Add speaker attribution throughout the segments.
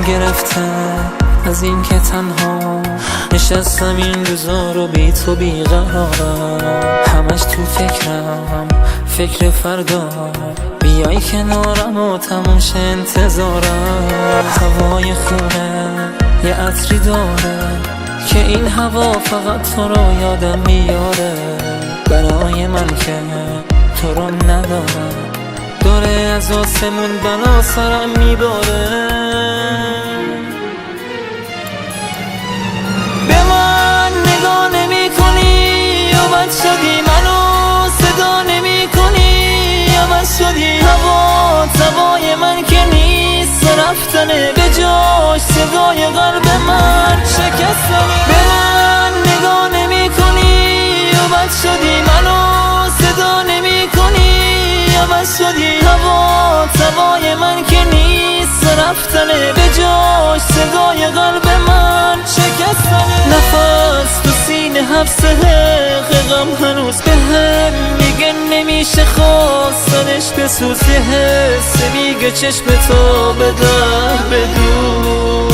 Speaker 1: گرفته از این که تنها نشستم این روزا رو بی تو بیقرارم. همش تو فکرم، فکر فردا بیای کنارم و تموم شه انتظارم. هوای خونه یه عطری داره که این هوا فقط تو رو یادم میاره. برای من که تو رو ندارم داره از آسمون بلا سرم میباره. به من نگاه نمی کنی یا بد شدی، منو صدا نمی کنی یا بد شدی. هوای من که نیست رفتنه، به جاش صدای قلب من شکستنه. به من نگاه نمی کنی یا بد شدی، منو صدا نمی کنی یا بد شدی. هوای من که نیست رفتنه، به جاش صدای قلب من شکستنه. نفس تو سینه حبسه، غم هنوز به هم میگه نمیشه خواستنش بسوز. یه حس میگه چشم تو به در بدون.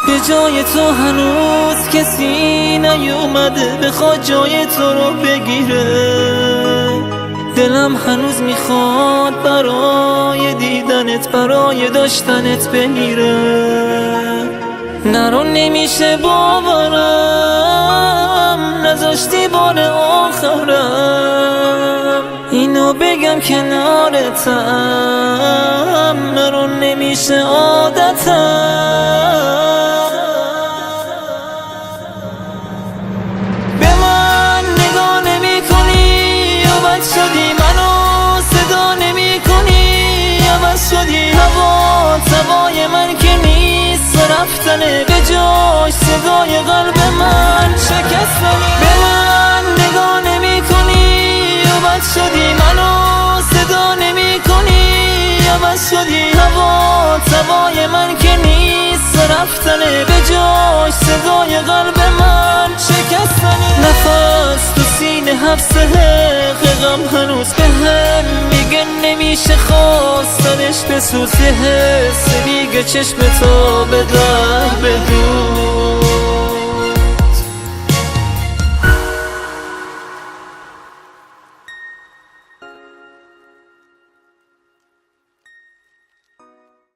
Speaker 1: به جای تو هنوز کسی نیومده بخواد جای تو رو بگیره. دلم هنوز میخواد برای دیدنت، برای داشتنت بمیره. نرو نمیشه باورم نذاشتی بار آخرم، اینو بگم کنارتم. نرو نمیشه عادتم. شدی منو صدا نمی کنی یا بس شدی. هوای من که نیست رفتنه، به جاش صدای قلب من شکستنه. به من نگاه نمی کنی یا بس شدی، منو صدا نمی کنی یا بس شدی. هوای من که نیست رفتنه، به جاش صدای قلب من شکستنه. نفس تو سینه حبسه، غم هنوز به هم میگه نمیشه خواستنش بسوز. یه حس میگه چشم تو به در بدون.